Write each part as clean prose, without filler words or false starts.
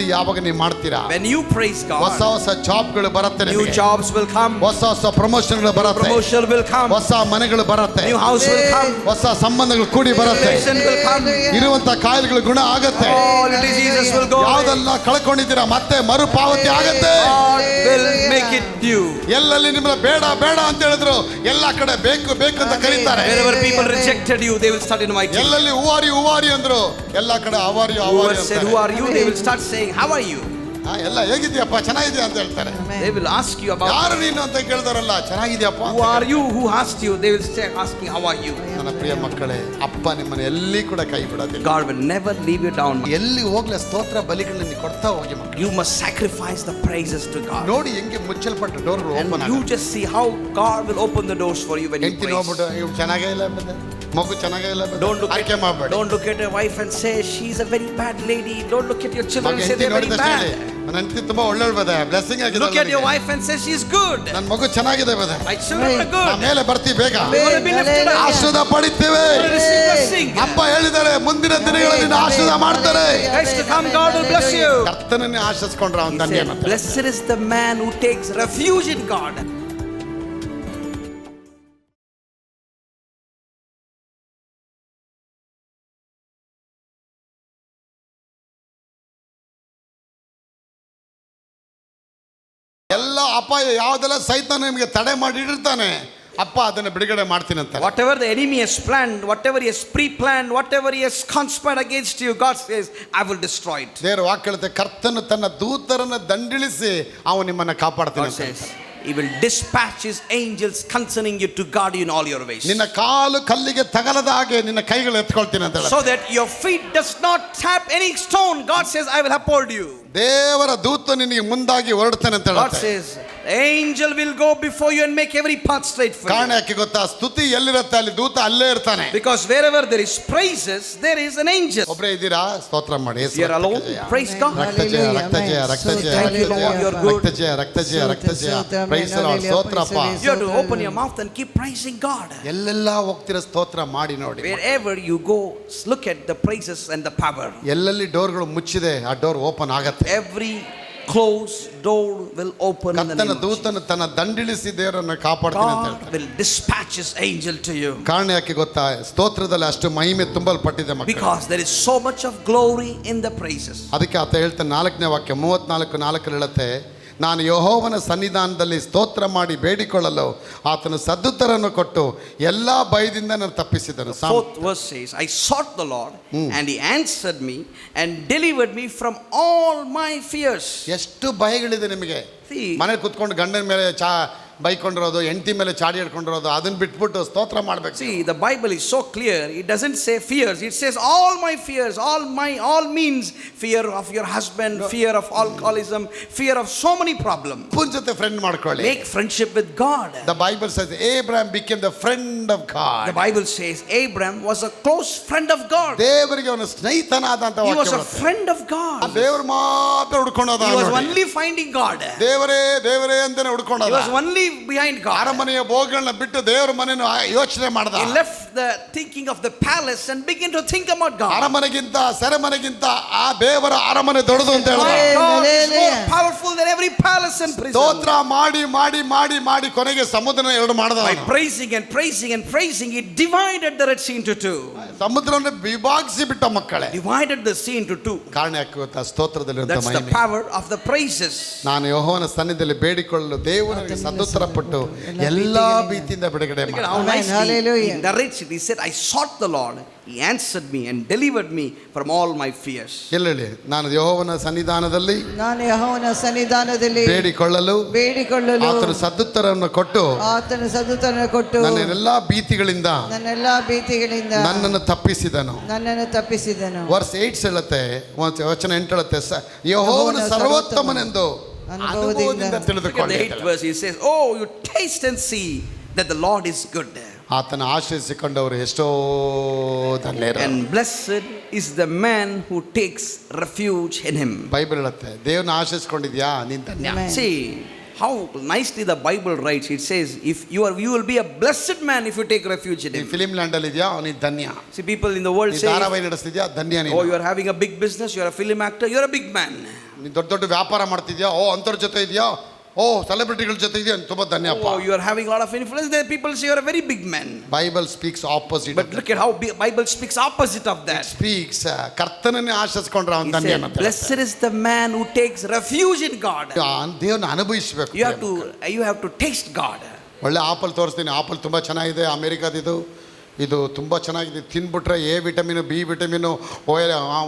ಸ್ತುತಿ ಯಾವಾಗ ನೀವು ಮಾಡ್ತೀರಾ, when you praise God, ಹೊಸ ಹೊಸ ಜಾಬ್ಗಳು ಬರುತ್ತೆ, new jobs will come, ಹೊಸ ಹೊಸ ಪ್ರಮೋಷನ್ಗಳು ಬರುತ್ತೆ, promotion will come, ಹೊಸ ಮನೆಗಳು ಬರುತ್ತೆ, new house will come, ಹೊಸ ಸಂಬಂಧಗಳು ಕೂಡಿ ಬರುತ್ತೆ, relation will come, ಇರುವಂತ ಕಾಯಿಲೆಗಳು ಗುಣ ಆಗುತ್ತೆ, all diseases will go, ಯಾವುದೆಲ್ಲ ಕಳ್ಕೊಂಡಿದ್ದೀರಾ ಮತ್ತೆ ಮರುಪಾವತಿ ಆಗುತ್ತೆ, God will make it new. ಎಲ್ಲಲ್ಲಿ ನಿಮ್ಮನ್ನ ಬೇಡ ಬೇಡ ಅಂತ ಹೇಳಿದ್ರು ಎಲ್ಲ ಕಡೆ ಬೇಕು ಬೇಕು ಅಂತ ಕರೀತಾರೆ. Wherever people rejected you, they will start inviting. ಎಲ್ಲಲ್ಲಿ ಹೂವಾರಿ ಅಂದ್ರು ಎಲ್ಲ ಕಡೆ ಅವಾರಿ Whoever said who are you, they will start saying how are you. ಎಲ್ಲ ಹೇಗಿದ್ಯಪ್ಪ ಚೆನ್ನಾಗಿದ್ಯಾ ಅಂತ ಹೇಳ್ತಾರೆ. They will ask you about ಯಾರು ನೀನು ಅಂತ ಕೇಳ್ತಾರಲ್ಲ, ಚೆನ್ನಾಗಿದ್ಯಪ್ಪ. who are you, who asked you, they will say asking how are you. ನನ್ನ ಪ್ರಿಯ ಮಕ್ಕಳೇ, ಅಪ್ಪ ನಿಮ್ಮನ್ನ ಎಲ್ಲಿ ಕೂಡ ಕೈ ಬಿಡೋದಿಲ್ಲ. God will never leave you down. ಎಲ್ಲಿ ಹೋಗ್ಲಿ ಸ್ತೋತ್ರ ಬಲಿಗಳನ್ನ ಕೊಡ್ತಾ ಹೋಗಿ ಮಕ್ಕಳು. You must sacrifice the praises to God. ನೋಡಿ ಹೆಂಗೆ ಮುಚ್ಚಲ್ಪಟ್ಟ ಡೋರ್ಗಳು open and you just see how God will open the doors for you when you praise. ನೋಡ್ಬಿಟ್ಟು ಇವ್ ಚೆನ್ನಾಗೇ ಇಲ್ಲ ಬಂದೆ, ಮಗು ಚೆನ್ನಾಗೇ ಇಲ್ಲ ಬಂದೆ, don't look ಆಯ್ಕೆ ಮಾಡಬೇಡಿ. Don't look at your wife and say she's a very bad lady. Don't look at your children and say they're very bad. ನನ್ನ ಹೆಂಡತಿ ತುಂಬಾ ಒಳ್ಳೆಯವಳು ಬದ, ಬ್ಲೆಸ್ಸಿಂಗ್ ಆಗಿದೆ. Look at your wife and say she's good. ನನ್ನ ಮಗು ಚೆನ್ನಾಗಿದೆ ಬದ, my children are good. ಮೇಲೆ ಬರ್ತೀವಿ ಬೇಗ, ಆಶೀರ್ವಾದ ಪಡಿತೇವೆ. ಅಪ್ಪ ಹೇಳಿದ್ದಾರೆ ಮುಂದಿನ ದಿನಗಳಲ್ಲಿ ಆಶೀರ್ವಾದ ಮಾಡ್ತಾರೆ. God will bless you. ಕರ್ತನನ್ನೇ ಆಶೀರ್ವದಿಸಿಕೊಂಡ್ರೆ ಅವನು ಧನ್ಯ. Blessed is the man who takes refuge in God. ಎಲ್ಲ ಅಪಾಯ ಯಾವುದೆಲ್ಲ ಸೈತಾನ ನಿಮಗೆ ತಡೆ ಮಾಡಿ ಇಟ್ಟಿರ್ತಾನೆ, ಅಪ್ಪ ಅದನ್ನು ಬಿಡುಗಡೆ ಮಾಡ್ತೀನಿ ಅಂತ. Whatever the enemy has planned, whatever he has pre-planned, whatever he has conspired against you, God says, I will destroy it. ದೇವರ ವಾಕ್ಯ ಹೇಳುತ್ತೆ, ಕರ್ತನು ತನ್ನ ದೂತರನ್ನು ದಂಡಿಳಿಸಿ ಅವನು ನಿಮ್ಮನ್ನು ಕಾಪಾಡ್ತಾನೆ ಅಂತ. He will dispatch his angels concerning you to guard you in all your ways. ನಿನ್ನ ಕಾಲು ಕಲ್ಲಿಗೆ ತಗಲದ ಹಾಗೆ ನಿನ್ನ ಕೈಗಳು ಎತ್ಕೊಳ್ತೀನಿ ಅಂತ ಹೇಳುತ್ತೆ. So that your feet does not tap any stone, God says, I will uphold you. ದೇವರ ದೂತ ನಿನಗೆ ಮುಂದಾಗಿ ಹೊರಡ್ತಾನೆ ಅಂತ God ಹೇಳುತ್ತೆ. says, the angel will go before you and make every path straight for you. ಕಾರಣ ಯಾಕೆ ಗೊತ್ತಾ? ಸ್ತುತಿ ಎಲ್ಲಿರುತ್ತೆ ಅಲ್ಲಿ ದೂತ ಅಲ್ಲೇ ಇರ್ತಾನೆ. Because wherever there is praises, there is an angel. ಒಬ್ಬರೇ ಇದ್ದೀರಾ? ಸ್ತೋತ್ರ ಮಾಡಿ. You are alone. Praise God. ರಕ್ತ ಜಯ ರಕ್ತ ಜಯ ರಕ್ತ ಜಯ Thank you, Lord, you are good. ರಕ್ತ ಜಯ ರಕ್ತ ಜಯ ರಕ್ತ ಜಯ. Praise the Lord. ಸ್ತೋತ್ರಪ್ಪ. You have to open your mouth and keep praising God. ಎಲ್ಲೆಲ್ಲ ಹೋಗ್ತಿರೋ ಸ್ತೋತ್ರ ಮಾಡಿ ನೋಡಿ. Wherever you go, look at the praises and the power. ಎಲ್ಲೆಲ್ಲಿ ಡೋರ್ಗಳು ಮುಚ್ಚಿದೆ ಆ ಡೋರ್ ಓಪನ್ ಆಗುತ್ತೆ. Every closed door will open in the name of Jesus. ದೂತನು ತನ್ನ ದಂಡಿಳಿಸಿ ದೇವರನ್ನು ಕಾಪಾಡ್ತಾನೆ ಅಂತ ಹೇಳ್ತಾರೆ. God will dispatch his angel to you. ಕಾರಣ ಯಾಕೆ ಗೊತ್ತಾ? ಸ್ತೋತ್ರದಲ್ಲಿ ಅಷ್ಟು ಮಹಿಮೆ ತುಂಬಲ್ಪಟ್ಟಿದೆ ಮಕ್ಕಳೇ. Because there is so much of glory in the praises. ಅದಕ್ಕೆ ಆತ ಹೇಳ್ತಾನೆ 4ನೇ ವಾಕ್ಯ 34:4 ಹೇಳುತ್ತೆ, ನಾನು ಯೆಹೋವನ ಸನ್ನಿಧಾನದಲ್ಲಿ ಸ್ತೋತ್ರ ಮಾಡಿ ಬೇಡಿಕೊಳ್ಳಲು ಆತನು ಸದ್ದುತ್ತರನ್ನು ಕೊಟ್ಟು ಎಲ್ಲಾ ಭಯದಿಂದ ನಾನು ತಪ್ಪಿಸಿದನು. 4th verse says, I sought the Lord and he answered me and delivered me from all my fears. ಎಷ್ಟು ಭಯಗಳಿದೆ ನಿಮಗೆ. ಮನೆ ಕುತ್ಕೊಂಡು ಗಂಡನ ಮೇಲೆ ಬೈಕೊಂಡಿರೋದು, ಹೆಂಡತಿ ಮೇಲೆ ಚಾಡಿ ಹಿಡ್ಕೊಂಡಿರೋದು, ಅದನ್ನ ಬಿಟ್ಬಿಟ್ಟು ಸ್ತೋತ್ರ ಮಾಡಬೇಕು. See, the Bible is so clear. It doesn't say fears. It says all my fears. All means fear of your husband, fear of alcoholism, fear of so many problems. ಅಪ್ಪನ ಜೊತೆ ಫ್ರೆಂಡ್ ಮಾಡ್ಕೊಳ್ಳಿ. Make friendship with God. The Bible says Abraham became the friend of God. The Bible says Abraham was a close friend of God. ದೇವರಿಗೆ ಅವನು ಸ್ನೇಹಿತನಾದ ಅಂತ ವಾಕ್ಯ He was a friend of God. ದೇವರು ಮಾತ್ರ ಹುಡುಕೊಂಡೋದ. He was only finding God. ದೇವರೇ ದೇವರೇ ಅಂತಾನೆ ಹುಡುಕೊಂಡೋದ. He was only behind God. ಅರಮನೆಯ ಭೋಗಗಳನ್ನ ಬಿಟ್ಟು ದೇವರ ಮನೆಯನ್ನು ಯೋಚನೆ ಮಾಡಿದ. He left the thinking of the palace and began to think about God. ಅರಮನೆಗಿಂತ ಸೆರೆಮನೆಗಿಂತ ಆ ದೇವರ ಅರಮನೆ ದೊಡ್ಡದು ಅಂತ ಹೇಳಿದ. God is more powerful than every palace and prison. ಸ್ತೋತ್ರ ಮಾಡಿ ಮಾಡಿ ಮಾಡಿ ಮಾಡಿ ಕೊನೆಗೆ ಸಮುದ್ರನ ಎರಡು ಮಾಡಿದ. By praising and praising and praising, he divided the Red Sea into two. ಸಮುದ್ರವನ್ನು ವಿಭಾಗಿಸಿ ಬಿಟ್ಟ ಮಕ್ಕಳೇ. Divided the sea into two. ಕಾರಣ ಯಾಕೆ ಗೊತ್ತಾ? ಸ್ತೋತ್ರದಲ್ಲಿ ಅಂತ ಮಹಿಮೆ. That's the power of the praises. ನಾನು ಯೆಹೋವನ ಸನ್ನಿಧಿಯಲ್ಲಿ ಬೇಡಿಕೊಳ್ಳಲು ದೇವರಿಗೆ ಸದ್ದುತ್ತರ ಪಟ್ಟು ಎಲ್ಲಾ ಭೀತಿಯಿಂದ ಬಿಡುಗಡೆ ಮಾಡಿ. He narrates it. He said, I sought the Lord. He answered me and delivered me from all my fears. ಎಲ್ಲೆಲ್ಲಿ ನಾನು ಯೆಹೋವನ ಸನ್ನಿಧಾನದಲ್ಲಿ ಬೇಡಿಕೊಳ್ಳಲು ಆತನು ಸದ್ದುತ್ತರವನ್ನು ಕೊಟ್ಟು ನನ್ನ ಎಲ್ಲಾ ಭೀತಿಗಳಿಂದ ನನ್ನನ್ನು ತಪ್ಪಿಸಿದನು. ವರ್ಸ್ 8 ಹೇಳುತ್ತೆ, ವಚನ 8 ಹೇಳುತ್ತೆ, ಯೆಹೋವನು ಸರ್ವೋತ್ತಮನೆಂದು ಅನುಭವದಿಂದ ತಿಳಿದುಕೊಳ್ಳಿ. 8th verse he says, oh, you taste and see that the Lord is good. ಆತನ ಆಶ್ರಯಿಸಿಕೊಂಡವರು ಎಷ್ಟೋ ಧನ್ಯರು. And blessed is the man who takes refuge in him. Bible ಹೇಳುತ್ತೆ, ದೇವರನ್ನ ಆಶ್ರಯಿಸಿಕೊಂಡಿದ್ಯಾ ನೀನು ಧನ್ಯ. See how nicely the Bible writes. It says, if you will be a blessed man if you take refuge in him. Film land ಅಲ್ಲಿ ಇದೆಯಾ ನೀನು ಧನ್ಯ. See, people in the world say, ಧಾರಾವಾಹಿ ನಡೆಸ್ತಿದ್ಯಾ ಧನ್ಯ ನೀನು. oh, you are having a big business, you are a film actor, you are a big man. ನೀನು ದೊಡ್ಡ ದೊಡ್ಡ ವ್ಯಾಪಾರ ಮಾಡ್ತಿದ್ಯಾ, ಓ ಅಂಥವ್ರ ಜೊತೆ ಇದೆಯಾ, ಓ ಸೆಲೆಬ್ರಿಟಿಗಳ ಜೊತೆ ಇದೆಯಾ, ತುಂಬ ಧನ್ಯಪ್ಪ. Oh, you are having a lot of influence. Then people say you are a very big man. Bible speaks opposite. But look at how Bible speaks opposite of that. Speaks ಕರ್ತನನ್ನೇ ಆಶಿಸ್ಕೊಂಡ್ರೆ ಅವನು He ಧನ್ಯ said, ಅಂತ. blessed is the man who takes refuge in God. ದೇವ್ರನ್ನ ಅನುಭವಿಸ್ಬೇಕು. You have to taste God. ಒಳ್ಳೆ apple ತೋರಿಸ್ತೀನಿ, apple ತುಂಬ ಚೆನ್ನಾಗಿದೆ, ಅಮೇರಿಕಾದಿದು, ಇದು ತುಂಬ ಚೆನ್ನಾಗಿದೆ, ತಿನ್ಬಿಟ್ರೆ A vitamin, B vitamin,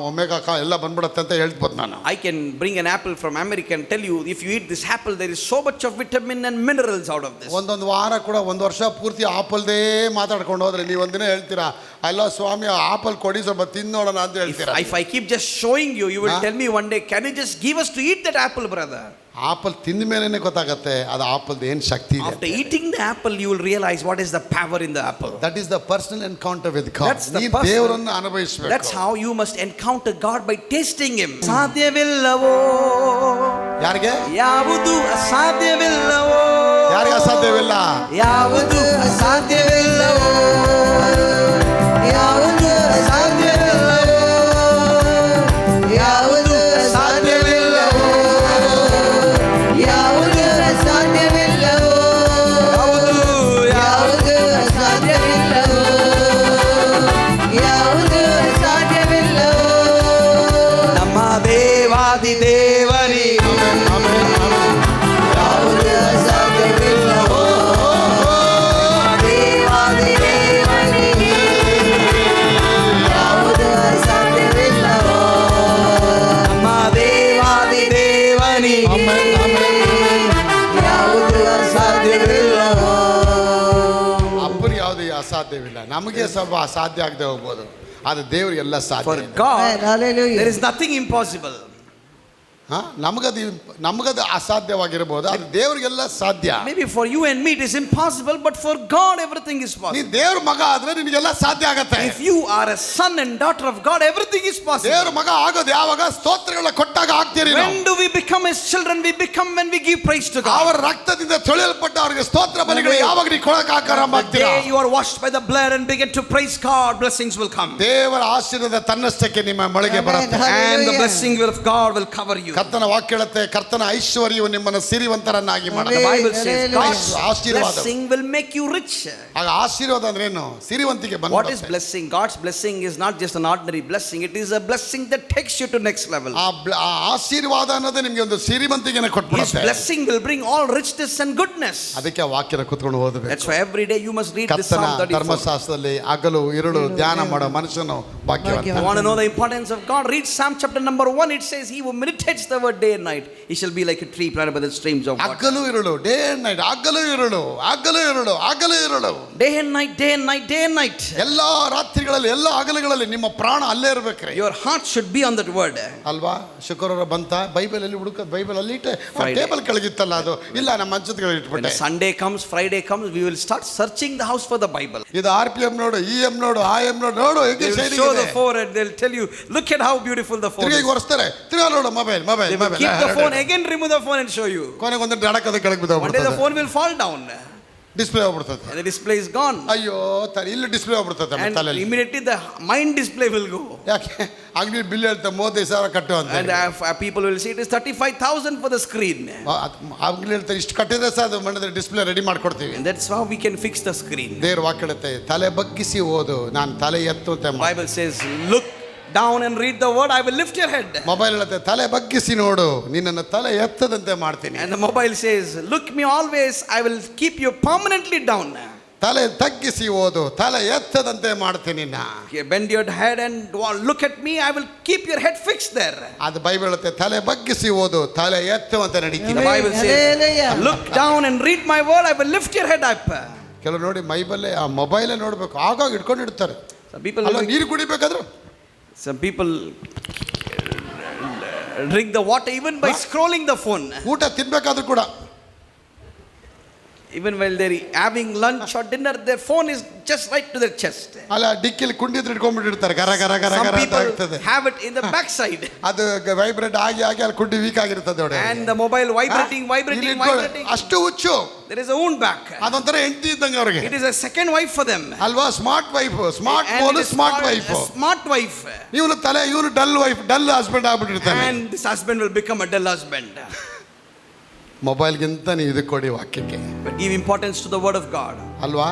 omega ಎಲ್ಲ ಬಂದ್ಬಿಡುತ್ತೆ ಅಂತ ಹೇಳ್ಬೋದು ನಾನು. I can bring an apple from America and tell you, if you eat this apple, there is so much of vitamin and minerals out of this. ಒಂದೊಂದು ವಾರ ಕೂಡ, ಒಂದು ವರ್ಷ ಪೂರ್ತಿ ಆಪಲ್ದೇ ಮಾತಾಡ್ಕೊಂಡು ಹೋದ್ರೆ ನೀವು ಒಂದಿನ ಹೇಳ್ತೀರಾ, ಅಲ್ಲ ಸ್ವಾಮಿ ಆಪಲ್ ಕೊಡಿ ಸ್ವಲ್ಪ ತಿಂದು ನೋಡೋಣ ಅಂತ ಹೇಳ್ತೀರಾ. If I keep just showing you, you will tell me one day, can you just give us to eat that apple, brother? Apple ತಿಂದ ಮೇಲೇನೆ ಗೊತ್ತಾಗತ್ತೆ ಅದು ಆಪಲ್ದು ಏನು ಶಕ್ತಿ ಇದೆ. After eating the apple, you will realize what is the power in the apple. That is the personal encounter with god. That's the ನೀ personal- ದೇವರನ್ನು ಅನುಭವಿಸಬೇಕು. That's how you must encounter God, by tasting him. ಸಾಧ್ಯವಿಲ್ಲವೋ ಯಾರಿಗೆ? ಯಾವುದು ಅಸಾಧ್ಯವಿಲ್ಲವೋ? ಯಾರಿಗೆ ಅಸಾಧ್ಯವಿಲ್ಲ? ಯಾವುದು ಅಸಾಧ್ಯವಿಲ್ಲವೋ? ಯಾವುದು ಅಸಾಧ್ಯವಿಲ್ಲವೋ? ಯಾವುದು ಅಸಾಧ್ಯವಿಲ್ಲವೋ? ಯಾವುದು ಅಸಾಧ್ಯವಿಲ್ಲವೋ? ಯಾವುದು ಅಸಾಧ್ಯವಿಲ್ಲವೋ? ಯಾವುದು ಅಸಾಧ್ಯವಿಲ್ಲವೋ? ನಮ್ಮ ದೇವಾದಿ ದೇವರಿ ಯಾವುದು ಅಸಾಧ್ಯವಿಲ್ಲವೋ? ದೇವಾದಿ ದೇವರಿಗೆ ಯಾವುದು ಅಸಾಧ್ಯವಿಲ್ಲವೋ? ನಮ್ಮ ದೇವಾದಿ ದೇವನಿಗೆ ಯಾವುದು ಅಸಾಧ್ಯವಿಲ್ಲವೋ? ಅಪ್ಪನಿಗೆ ಯಾವುದು ಅಸಾಧ್ಯವಿಲ್ಲ, ನಮಗೆ ಸ್ವಲ್ಪ ಅಸಾಧ್ಯ ಆಗದೆ ಹೋಗ್ಬೋದು, ಆದರೆ ದೇವ್ರಿಗೆ ಎಲ್ಲ ಸಾಧ್ಯ For ಇದೆ. God, Hallelujah. there is nothing impossible. ನಮಗದು ಅಸಾಧ್ಯವಾಗಿರ್ಬೋದು, ಅದು ದೇವ್ರಿಗೆಲ್ಲ ಸಾಧ್ಯ. Maybe for you and me it is impossible, but for God everything is ನೀ possible. ದೇವ್ರ ಮಗ ಆದ್ರೆ ನಿನಗೆಲ್ಲ ಸಾಧ್ಯ ಆಗತ್ತೆ. If you are a son and daughter of God, everything is possible. ದೇವ್ರ ಮಗ ಆಗೋದು ಯಾವಾಗ? ಸ್ತೋತ್ರಗಳ ಕೊಟ್ಟಾಗ ಆಗ್ತೀರಿ. When do we become His children? We become when we give praise to God. ಅವರ ರಕ್ತದಿಂದ ತೊಳೆಯಲ್ಪಟ್ಟ ಅವರಿಗೆ ಸ್ತೋತ್ರ ಬಲಿಗಳು ಯಾವಾಗ ನೀವು ಕೊಡಕ್ಕೆ ಆರಂಭ The ಆಗ್ತೀರಾ? day you are washed by the blood and begin to praise God, blessings will come. ದೇವರ ಆಶೀರ್ವಾದ ತನ್ನಷ್ಟಕ್ಕೆ ನಿಮ್ಮ ಮೊಳಗೆ Amen. ಬರುತ್ತೆ. And the Hallelujah. blessing of God will cover you. ಕರ್ತನ ವಾಕ್ಯ ಹೇಳುತ್ತೆ, ಕರ್ತನ ಐಶ್ವರ್ಯವು ನಿಮ್ಮನ್ನು ಸಿರಿವಂತರನ್ನಾಗಿ The ಮಾಡುತ್ತೆ. Bible says God's ಆಶೀರ್ವಾದ. blessing will make you rich. ಆಗ ಆಶೀರ್ವಾದ ಅಂದ್ರೆ ಏನು? ಸಿರಿವಂತಿಗೆ What is ಬಂದ್ಬಿಡುತ್ತೆ. blessing? God's blessing is not just an ordinary blessing. It is a blessing that takes you to next level. ಆ ಆಶೀರ್ವಾದ ಅನ್ನೋದೇ ನಿಮಗೆ ಒಂದು ಸಿರಿವಂತಿಗೆನ His ಕೊಟ್ಬಿಡುತ್ತೆ. blessing will bring all richness and goodness. ಅದಕ್ಕೆ ಆ ವಾಕ್ಯನ ಕೂತ್ಕೊಂಡು ಓದಬೇಕು. That's why every day you must read this ಕರ್ತನ Psalm 34. ಧರ್ಮಶಾಸ್ತ್ರದಲ್ಲಿ ಹಗಲು ಇರುಳು ಧ್ಯಾನ ಮಾಡೋ ಮನುಷ್ಯನು ಭಾಗ್ಯವಂತ. You want to know the importance of God? Read Psalm chapter number 1. It says, He who meditates the word day and night, he shall be like a tree planted by the streams of water. ಹಗಲು ಇರುಳು, day and night, ಹಗಲು ಇರುಳು, ಹಗಲು ಇರುಳು, ಹಗಲು ಇರುಳು. Day and night, day and night, day and night. ಎಲ್ಲಾ ರಾತ್ರಿಗಳಲ್ಲಿ, ಎಲ್ಲ ಹಗಲುಗಳಲ್ಲಿ ನಿಮ್ಮ ಪ್ರಾಣ ಅಲ್ಲೇ ಇರ್ಬೇಕ್ರಿ. Your heart should be on that word. ಅಲ್ವಾ? ಶುಕ್ರವಾರ ಬಂತ, ಬೈಬಲ್ ಅಲ್ಲಿ ಹುಡುಕದ್, ಬೈಬಲ್ ಅಲ್ಲಿ ಇಟ್ಟೆ, Friday. ಟೇಬಲ್ ಕೆಳಗಿತ್ತಲ್ಲ ಅದು, ಇಲ್ಲ ನಮ್ಮ ಮಂಚದ ಕೆಳಗೆ When ಇಟ್ಬಿಟ್ಟೆ. Sunday comes, Friday comes, we will start searching the house for the Bible. ಇದು RPM ನೋಡು, EM ನೋಡು, IM ನೋಡು, ನೋಡು They ಹೇಗೆ will shading show ಇದೆ. the forehead. They'll tell you, look at how beautiful the forehead ತಿರುಗಿ is. ಒರೆಸ್ತಾರೆ, ತಿರ್ಗಾ ನೋಡು mobile, mobile, They will mobile. keep the phone again, remove the phone and show you. ಕೊನೆಗೆ ಒಂದು ಡಡಕದ ಕೆಳಗೆ One day the ಬಿದ್ದೋಗ್ಬಿಡ್ತದೆ, phone will fall down display ಹೋಗ್ಬಿಡ್ತದೆ. and the display is gone. ಅಯ್ಯೋ ಇಲ್ಲಿ ಡಿಸ್ಪ್ಲೇ ಹೋಗ್ಬಿಡ್ತದೆ And ತಲೆಯಲ್ಲಿ. immediately the mind display will go. ಯಾಕೆ? ಅಂಗಡಿ ಬಿಲ್ ಹೇಳ್ತಾ 35,000 ಕಟ್ಟು ಅಂತ. And people will say it is 35,000 for the screen. ಅಂಗಡಿ ಹೇಳ್ತಾರೆ ಇಷ್ಟು ಕಟ್ಟಿದ್ರೆ ಸಹ ಅದು ಮಾಡಿದ್ರೆ ಡಿಸ್ಪ್ಲೇ ರೆಡಿ ಮಾಡ್ಕೊಡ್ತೀವಿ. And that's how we can fix the screen. ದೇವ್ರ ವಾಕ್ಯ ಹೇಳುತ್ತೆ, ತಲೆ ಬಗ್ಗಿಸಿ ಓದು, ನಾನು ತಲೆ ಎತ್ತು ಅಂತ. Bible says, look down and read the word, I will lift your head. Mobile ಹೇಳುತ್ತೆ, ತಲೆ ಬಗ್ಗಿಸಿ ನೋಡು, ನಿನ್ನನ್ನು ತಲೆ ಎತ್ತದಂತೆ ಮಾಡ್ತೀನಿ. And the mobile says, look me always, I will keep you permanently down. ತಲೆ ತಗ್ಗಿಸಿ ಓದು, ತಲೆ ಎತ್ತದಂತೆ ಮಾಡ್ತೀನಿ ನಾ. Bend your head and look at me, I will keep your head fixed there. ಅದು ಬೈಬಲ್ ಹೇಳುತ್ತೆ, ತಲೆ ಬಗ್ಗಿಸಿ ಓದು, ತಲೆ ಎತ್ತುವಂತೆ ನಡೀತೀನಿ. The Bible says, Hallelujah. look down and read my word, I will lift your head up. ಕೆಲವು ನೋಡಿ ಮೈಬಲ್ಲೇ ಆ ಮೊಬೈಲೇ ನೋಡ್ಬೇಕು, ಆಗಾಗ ಇಟ್ಕೊಂಡು ಇಡ್ತಾರೆ. Some people ಅಲ್ಲ ನೀರು ಕುಡಿಬೇಕಾದ್ರು Some people drink the water even by scrolling the phone. ಊಟ ತಿನ್ಬೇಕಾದ್ರೂ ಕೂಡ Even while they're having lunch or dinner, their phone is just right to their chest. ಅಲ್ಲ ಡಿಕ್ಕಿಲಿ ಕುಂಡಿದ್ರು ಇಟ್ಕೊಂಡ್ಬಿಟ್ಟಿರ್ತಾರೆ, ಗರ ಗರ ಗರ Some ಗರ ಅಂತ people ಆಗ್ತದೆ. have it in the backside. ಅದು ವೈಬ್ರೇಟ್ ಆಗಿ ಆಗಿ ಅಲ್ಲಿ ಕುಂಡಿ ವೀಕ್ ಆಗಿರ್ತದೆ ನೋಡಿ. And the mobile vibrating. ಅಷ್ಟು ಹುಚ್ಚು. There is a wound back. ಅದೊಂಥರ ಹೆಂಡತಿ ಇದ್ದಂಗೆ ಅವ್ರಿಗೆ. It is a second wife for them. ಅಲ್ವಾ? Smart wife, smart And phone, it is smart called wife. a smart wife. ಇವನು ಡಲ್ ವೈಫ್, ಡಲ್ ಹಸ್ಬೆಂಡ್ ಆಗ್ಬಿಟ್ಟಿರ್ತಾನೆ. And this husband will become a dull husband. ಮೊಬೈಲ್ಗಿಂತ ನೀವು ಇದು ಕೊಡಿ ವಾಕ್ಯಕ್ಕೆ. But give importance to the word of God. ಅಲ್ವಾ?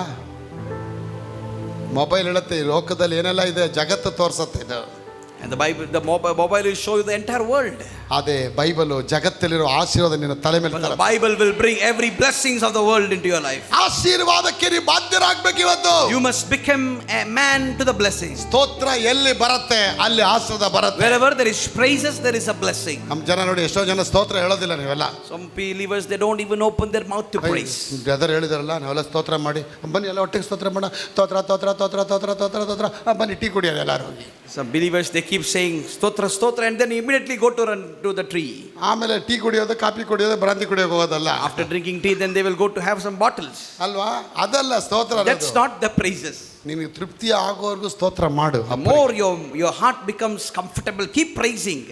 Mobile ಹೇಳುತ್ತೆ ಈ ಲೋಕದಲ್ಲಿ ಏನೆಲ್ಲ ಇದೆ, ಜಗತ್ತು ತೋರ್ಸತ್ತೆ ಇದು. And the mobile will show you the entire world. ಅದೇ ಬೈಬಲ್ ಜಗತ್ತಲ್ಲಿರೋ ಆಶೀರ್ವಾದ ನಿನ್ನ ತಲೆ ಮೇಲೆ But the Bible will bring every blessings of the world into your life. ಆಶೀರ್ವಾದಕ್ಕೆ ನೀವು ಬಾಧ್ಯರಾಗಬೇಕು ಇವತ್ತು. You must become a man to the blessings. ಸ್ತೋತ್ರ ಎಲ್ಲಿ ಬರುತ್ತೆ ಅಲ್ಲಿ ಆಶೀರ್ವಾದ ಬರುತ್ತೆ. Wherever there is praises, there is a blessing. ನಮ್ಮ ಜನ ನೋಡಿ, ಎಷ್ಟೋ ಜನ ಸ್ತೋತ್ರ ಹೇಳೋದಿಲ್ಲ. ನೀವೆಲ್ಲ Some believers, they don't even open their mouth to praise. Brother ಹೇಳಿದಾರಲ್ಲ, ನಾವೆಲ್ಲ ಸ್ತೋತ್ರ ಮಾಡಿ ಬನ್ನಿ, ಎಲ್ಲ ಒಟ್ಟಿಗೆ ಸ್ತೋತ್ರ ಮಾಡ, ಸ್ತೋತ್ರ ತೋತ್ರ ತೋತ್ರ ತೋತ್ರ ತೋತ್ರ ತೋತ್ರ, ಬನ್ನಿ ಟೀ ಕುಡಿಯೋದು ಎಲ್ಲರೂ ಹೋಗಿ. Some believers, they keep saying stotra stotra and then immediately go to run to the tree. ಆಮೇಲೆ ಟೀ ಕುಡಿಯೋದು, ಕಾಫಿ ಕುಡಿಯೋದು, ಬ್ರಾಂತಿ ಕುಡಿಯೋಕೆ ಹೋಗೋದಲ್ಲ. After drinking tea, then they will go to have some bottles. ಅಲ್ವಾ? ಅದಲ್ಲ ಸ್ತೋತ್ರ. That's not the praises. ನಿನಗೆ ತೃಪ್ತಿ ಆಗೋವರೆಗೂ ಸ್ತೋತ್ರ ಮಾಡು. The more your heart becomes comfortable, keep praising.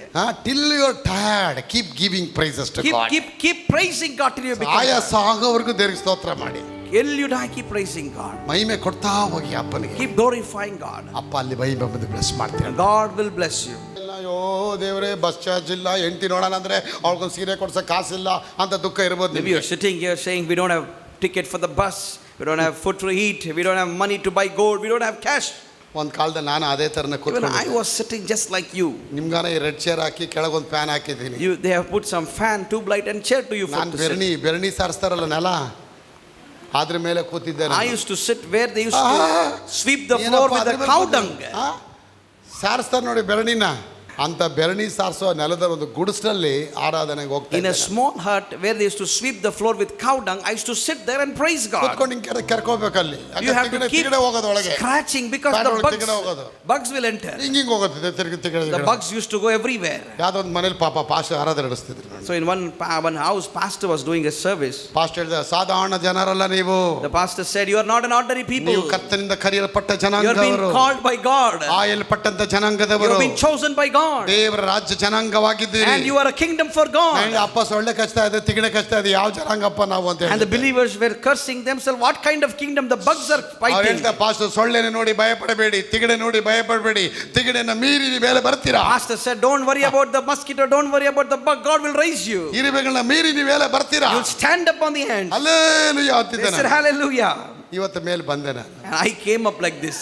Till you're tired, keep giving praises to God. Keep praising God till you become ಆಯಾಸ ಆಗೋವರೆಗೂ ದೇವರಿಗೆ ಸ್ತೋತ್ರ ಮಾಡಿ. Till you die, keep praising God. ಮಹಿಮೆ ಕೊಡ್ತಾ ಹೋಗಿ ಅಪ್ಪನಿಗೆ. Keep glorifying God. ಅಪ್ಪ ಅಲ್ಲಿ ಮಹಿಮೆ ಬಂದು ಬ್ಲೆಸ್ ಮಾಡ್ತೀನಿ. God will bless you. ಅಯ್ಯೋ ದೇವರೇ, ಬಸ್ ಚಾರ್ಜ್ ಇಲ್ಲ, ಹೆಂಡತಿ ನೋಡೋಣ ಅಂದ್ರೆ ಅವ್ರಿಗೊಂದು ಸೀರೆ ಕೊಡ್ಸೋ ಕಾಸಿಲ್ಲ ಅಂತ ದುಃಖ ಇರ್ಬೋದು. Maybe you're sitting here saying, we don't have ticket for the bus, we don't have food to eat, we don't have money to buy gold, we don't have cash. ಒಂದು ಕಾಲದಲ್ಲಿ ನಾನು ಅದೇ ಥರನೇ Even ಕೂತ್ಕೊಂಡು, I was sitting just like you. ನಿಮ್ಗಾನ ಈ red chair ಹಾಕಿ ಕೆಳಗೊಂದು fan ಹಾಕಿದ್ದೀನಿ. They have put some fan, tube light and chair to you for ನಾನು to sit. ಬೆರಣಿ ಸಾರಿಸ್ತಾರಲ್ಲ ನೆಲ, ಅದ್ರ ಮೇಲೆ ಕೂತಿದ್ದೆ. I used to sit where they used to sweep the floor with the cow dung. ಸಾರಿಸ್ತಾರೆ ನೋಡಿ ಬೆರಣಿನ, ಅಂತ ಬೆರಣಿ ಸಾರಿಸೋ ನೆಲದ ಒಂದು ಗುಡಿಸಲಲ್ಲಿ ಆರಾಧನೆಗೆ ಹೋಗ್ತಾ In a small hut where they used to sweep the floor with cow dung, I used to sit there and praise God. ಕೂತ್ಕೊಂಡು ಹಿಂಗೆ ಕೆರ್ಕೋಬೇಕಲ್ಲಿ. You have to keep ಹೋಗೋದು ಒಳಗೆ, scratching because the bugs will enter. ಹಿಂಗೆ ಹೋಗುತ್ತೆ ತಿರುಗಿ. The bugs used to go everywhere. ಯಾವ್ದೋ ಒಂದು ಮನೇಲಿ ಪಾಪ ಪಾಸ್ಟರ್ ಆರಾಧನೆ ನಡೆಸ್ತಿದ್ರು. So in one house, pastor was doing a service. Pastor ಹೇಳಿದ, ಸಾಧಾರಣ ಜನರಲ್ಲ ನೀವು. The pastor said, you are not an ordinary people. ನೀವು ಕರ್ತನಿಂದ ಕರೆಯಲ್ಪಟ್ಟ You are being ಜನಾಂಗದವರು, called by God. ಆಯಲ್ಪಟ್ಟಂತ You ಜನಾಂಗದವರು, are being chosen by God. ದೇವರ ರಾಜ್ಯ ಜನಾಂಗವಾಗಿದ್ದೀರಿ. And you are a kingdom for God. ಅಪ್ಪ ಸೊಳ್ಳೆ ಕಚ್ತಾ ಇದೆ, ತಿಗಣೆ ಕಚ್ತಾ ಇದೆ, ಯಾವ ಜನಾಂಗಪ್ಪ ನಾವು ಅಂತ And the believers were cursing themselves. What kind of kingdom? The bugs are fighting. Pastor ಸೊಳ್ಳೆನ ನೋಡಿ ಭಯಪಡಬೇಡಿ, ತಿಗಣೆ ನೋಡಿ ಭಯಪಡಬೇಡಿ, ತಿಗಣೆನ ಮೀರಿ ನೀವು ಮೇಲೆ ಬರ್ತೀರಾ. Pastor said, don't worry about the mosquito, don't worry about the bug, God will raise you. ಇರುವೆಗಳನ್ನ ಮೀರಿ ನೀವು ಮೇಲೆ ಬರ್ತೀರಾ. You'll stand up on the ends. Hallelujah They ಅಂತಿದ್ದೆ said, ನಾನು. hallelujah. ಇವತ್ತು ಮೇಲೆ ಬಂದೆ ನಾನು. And I came up like this.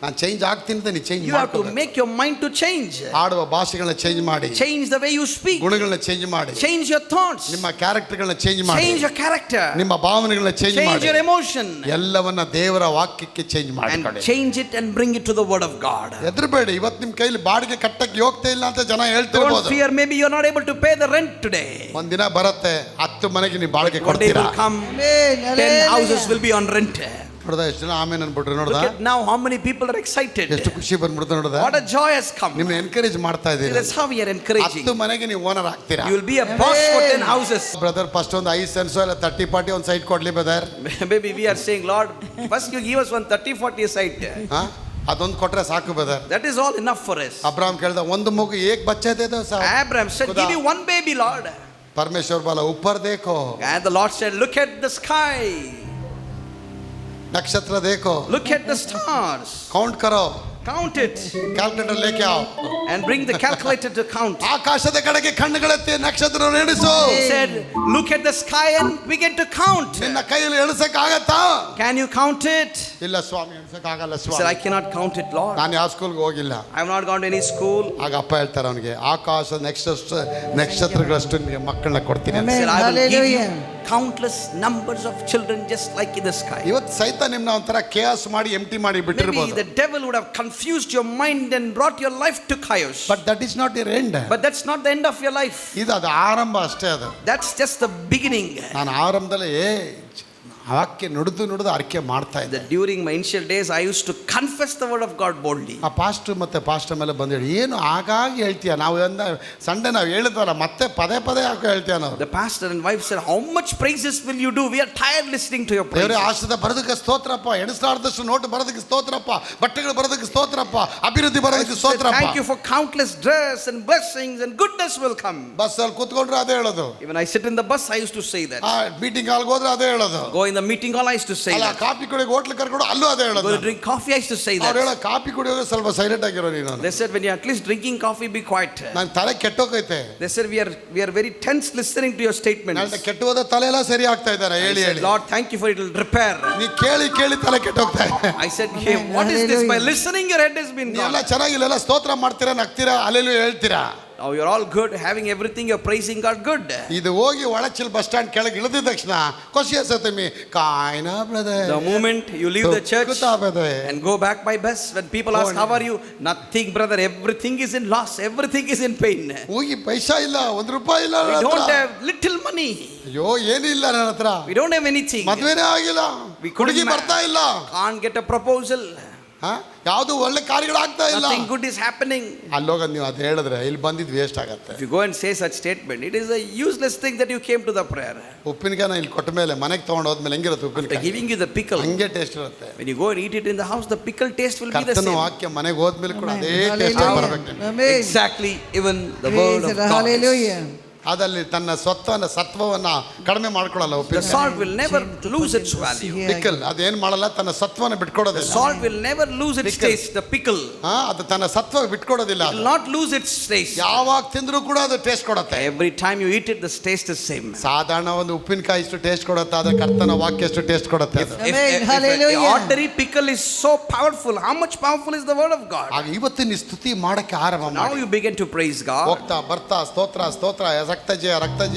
ನಾನು ಚೇಂಜ್ ಆಗ್ತೀನಿ ಅಂತ ನೀವು change You have to make your mind to change. ಆಡುವ ಭಾಷೆಗಳನ್ನ ಚೇಂಜ್ ಮಾಡಿ, Change the way you speak. ಗುಣಗಳನ್ನ ಚೇಂಜ್ ಮಾಡಿ, Change your thoughts. ನಿಮ್ಮ ಕ್ಯಾರೆಕ್ಟರ್ಗಳನ್ನ ಚೇಂಜ್ ಮಾಡಿ, Change your character. ನಿಮ್ಮ ಭಾವನೆಗಳನ್ನ ಚೇಂಜ್ Change ಮಾಡಿ, your emotion. ಎಲ್ಲವನ್ನ ದೇವರ ವಾಕ್ಯಕ್ಕೆ ಚೇಂಜ್ ಮಾಡಿ. And change it and bring it to the word of God. ಹೆದರಬೇಡಿ. ಇವತ್ತು ನಿಮ್ಮ ಕೈಲಿ ಬಾಡಿಗೆ ಕಟ್ಟಕ್ಕೆ ಹೋಗ್ತಾ ಇಲ್ಲ ಅಂತ ಜನ Don't ಹೇಳ್ತಿರ್ಬೋದು. fear, maybe you're not able to pay the rent today. ಒಂದಿನ ಬರುತ್ತೆ 10 ಮನೆಗೆ ನೀವು ಬಾಡಿಗೆ One day ಕೊಡ್ತೀರಾ. will come, 10 houses will be on rent. ನೋಡ್ದ ಎಷ್ಟು ಜನ ಆಮೇಲೆ ಅನ್ಬಿಟ್ರಿ. ನೋಡ್ದ Look at now how many people are excited. ಎಷ್ಟು ಖುಷಿ ಬಂದ್ಬಿಡ್ತು. ನೋಡ್ದ What a joy has come. ನಿಮ್ನ ಎನ್ಕರೇಜ್ ಮಾಡ್ತಾ ಇದ್ದೀರಿ. That's how we are encouraging. 10 ಮನೆಗೆ ನೀವು ಓನರ್ ಆಗ್ತೀರಾ. You will be a boss for 10 houses. Brother first ಒಂದು 5 ಸೆನ್ಸು ಇಲ್ಲ 30-40 ಒಂದು ಸೈಟ್ ಕೊಡ್ಲಿ brother. Maybe we are saying, Lord, first you give us one 30-40 site. ಅದೊಂದು ಕೊಟ್ರೆ ಸಾಕು brother. That is all enough for us. Abraham ಕೇಳ್ದ, ಒಂದು ಮಗು ಏಕ್ ಬಚ್ಚೆ ಇದೆ ಸಾಕು. Abraham said, give me one baby, Lord. Parameshwar ಬಾಲ ಉಪ್ಪರ್ ದೇಖೋ. And the Lord said, look at the sky. ನಕ್ಷತ್ರ ದೇಖೋ. Look at the stars. Count ಕರೋ. Count it. ಕ್ಯಾಲ್ಕುಲೇಟರ್ ಲೇಕೆ ಆವ್. And bring the calculator to count. ಆಕಾಶದ ಕಡೆಗೆ ಕಣ್ಣುಗಳೆತ್ತಿ ನಕ್ಷತ್ರವನ್ನು ಎಣಿಸು. He said, look at the sky and begin to count. ನಿನ್ನ ಕೈಯಲ್ಲಿ ಎಣಿಸಕ್ ಆಗತ್ತಾ? Can you count it? ಇಲ್ಲ ಸ್ವಾಮಿ, ಎಣಿಸಕ್ ಆಗಲ್ಲ He said, I Swami. cannot count it, Lord. ನಾನು ಯಾವ ಸ್ಕೂಲ್ಗೆ ಹೋಗಿಲ್ಲ. I have not gone to any school. ಆಗ ಅಪ್ಪ ಹೇಳ್ತಾರೆ ಅವನಿಗೆ, ಆಕಾಶ ನಕ್ಷತ್ರಗಳಷ್ಟು ನಿಮಗೆ ಮಕ್ಕಳನ್ನ ಕೊಡ್ತೀನಿ ಅಂತ. He said, I will give you countless numbers of children just like in the sky. ಇವತ್ತು ಸೈತಾನ್ ನಿಮ್ನ ಒಂಥರ ಕೇಸ್ ಮಾಡಿ ಎಂಟಿ ಮಾಡಿ Maybe ಬಿಟ್ಟಿರ್ಬೋದು. the devil would have confused your mind and brought your life to chaos. But that is not your end. But that's not the end of your life. ಇದು ಅದು ಆರಂಭ ಅಷ್ಟೇ. ಅದು That's just the beginning. ನಾನು ಆರಂಭದಲ್ಲಿ ವಾಕ್ಯ ನುಡಿದು ಅರಿಕೆ ಮಾಡ್ತಾ ಇದ್ದೆ. That during my initial days, I used to confess the word of God boldly. ಆ ಪಾಸ್ಟರ್ ಮೇಲೆ ಬಂದು ಹೇಳಿ, ಏನು ಆಗಾಗಿ ಹೇಳ್ತೀಯ, ನಾವು ಸಂಡೆ ನಾವು ಹೇಳಿದ್ವಲ್ಲ ಮತ್ತೆ ಪದೇ ಯಾಕೆ ಹೇಳ್ತೀಯ ನಾವು. The pastor and wife said, how much praises will you do? We are tired listening to your ದೇವರೇ praises. ಆಶೀರ್ವಾದ ಬರೋದಕ್ಕೆ ಸ್ತೋತ್ರಪ್ಪ, ಎಣಿಸಲಾರ್ದಷ್ಟು ನೋಟು ಬರೋದಕ್ಕೆ ಸ್ತೋತ್ರಪ್ಪ, ಬಟ್ಟೆಗಳು ಬರೋದಕ್ಕೆ ಸ್ತೋತ್ರಪ್ಪ, ಅಭಿವೃದ್ಧಿ ಬರೋದಕ್ಕೆ ಸ್ತೋತ್ರಪ್ಪ. Thank you for countless dress and blessings and goodness will come. Bus ಅಲ್ಲಿ ಕೂತ್ಕೊಂಡ್ರೆ ಅದೇ ಹೇಳೋದು. Even I sit in the bus, I used to say that. Meeting ಹಾಲ್ಗೆ ಹೋದ್ರೆ ಅದೇ ಹೇಳೋದು. Go in the meeting hall, I used to say ಅಲ್ಲ that. Coffee ಕುಡಿಯೋಕೆ ಹೋಟ್ಲ್ ಕರ್ಕೊಂಡು ಅಲ್ಲೂ ಅದೇ ಹೇಳೋದು. Go to drink coffee, I used to say ಅವ್ರು that. ಹೇಳೋ ಕಾಫಿ ಕುಡಿಯೋಕೆ ಸ್ವಲ್ಪ ಸೈಲೆಂಟ್ ಆಗಿರೋ ನೀನು. They said, when you're at least drinking coffee, be quiet. ನಾನು ತಲೆ ಕೆಟ್ಟೋಗೈತೆ. They said, we are very tense listening to your statements. ನನ್ನ ಕೆಟ್ಟು ಹೋದ ತಲೆ ಎಲ್ಲ ಸರಿ ಆಗ್ತಾ ಇದ್ದಾರೆ I ಹೇಳಿ said, ಹೇಳಿ. Lord, thank you for it will repair. ನೀ ಕೇಳಿ ತಲೆ ಕೆಟ್ಟೋಗ್ತಾ ಇದೆ. I said, hey, what is this? By listening, your head has been ನೀವೆಲ್ಲ gone. ಚೆನ್ನಾಗಿಲ್ಲ, ಎಲ್ಲ ಸ್ತೋತ್ರ ಮಾಡ್ತೀರಾ, ನಗ್ತೀರಾ, ಅಲ್ಲೆಲ್ಲೂ ಹೇಳ್ತೀರಾ. Now you're all good, having everything, you're praising God good. ಇದು ಹೋಗಿ ಒಳಚಿಲ್ ಬಸ್ ಸ್ಟ್ಯಾಂಡ್ ಕೆಳಗೆ ಇಳಿದ ತಕ್ಷಣ ಖುಷಿ ಅನ್ಸುತ್ತೆ ಕಾಯ್ನಾ brother. The moment you leave the church ಕೂತಾ brother and go back by bus, when people ask, how are you? Nothing, brother. Everything is in loss. Everything is in pain. ಹೋಗಿ ಪೈಸಾ ಇಲ್ಲ, ₹1 ಇಲ್ಲ We ನನ್ನ don't ಹತ್ರ. have little money. ಅಯ್ಯೋ ಏನಿಲ್ಲ ನನ್ನ ಹತ್ರ, We don't have anything. ಮದ್ವೆನೇ ಆಗಿಲ್ಲ, ಹುಡುಗಿ ಬರ್ತಾ ಇಲ್ಲ, Can't get a proposal. ಯಾವುದು ಒಳ್ಳೆ ಕಾರ್ಯಗಳಾಗ್ತಾ ಇಲ್ಲ, Nothing good is happening. ಅಲ್ಲೋಗ ನೀವು ಅದು ಹೇಳಿದ್ರೆ ಇಲ್ಲಿ ಬಂದಿದ್ದು ವೇಸ್ಟ್ ಆಗತ್ತೆ. If you go and say such statement, it is a useless thing that you came to the prayer. ಉಪ್ಪಿನಕಾಯಿ ಇಲ್ಲಿ ಕೊಟ್ಟ ಮೇಲೆ ಮನೆಗೆ ತಗೊಂಡು ಹೋದ್ಮೇಲೆ ಹೆಂಗಿರುತ್ತೆ They're ಉಪ್ಪಿನಕಾಯಿ? giving you the pickle. ಹಂಗೆ ಟೇಸ್ಟ್ ಇರುತ್ತೆ. When you go and eat it in the house, the pickle taste will be the ಕರ್ತನ same. ವಾಕ್ಯ ಮನೆಗೆ ಹೋದ್ಮೇಲೆ ಕೂಡ ಅದೇ Amen. Taste Hallelujah. ಬರಬೇಕು ನಿಮ್ಗೆ. Amen. Exactly, even the Praise word of the God. Hallelujah. ಅದಲ್ಲಿ ತನ್ನ ಸತ್ವವನ್ನ ಕಡಿಮೆ ಮಾಡ್ಕೊಳ್ಳಲ್ಲ The ಉಪ್ಪಿನಕಾಯಿ. salt will never lose its value. Pickle ಅದೇನ್ ಮಾಡಲ್ಲ, ತನ್ನ ಸತ್ವನ ಬಿಟ್ಕೊಡೋದಿಲ್ಲ. Salt will never lose its Pickle. taste. The pickle ಅದು ತನ್ನ ಸತ್ವ ಬಿಟ್ಕೊಡೋದಿಲ್ಲ. will not lose its taste. ಯಾವಾಗ ತಿಂದ್ರು ಕೂಡ ಅದು ಟೇಸ್ಟ್ ಕೊಡುತ್ತೆ. Every time you eat it, the taste is same. ಸಾಧಾರಣ ಒಂದು ಉಪ್ಪಿನಕಾಯಿ ಇಷ್ಟು ಟೇಸ್ಟ್ ಕೊಡುತ್ತೆ, ಆದ್ರೆ ಕರ್ತನ ವಾಕ್ಯ ಎಷ್ಟು ಟೇಸ್ಟ್ ಕೊಡುತ್ತೆ ಅದು. If Hallelujah. an ordinary pickle is so powerful, how much powerful is the word of God? ಆಗ ಇವತ್ತು ನೀ ಸ್ತುತಿ ಮಾಡಕ್ಕೆ ಆರಂಭ Now ಮಾಡಿ. you begin to praise God. ಹೋಗ್ತಾ ಬರ್ತಾ ಸ್ತೋತ್ರ ರಕ್ತಜಯ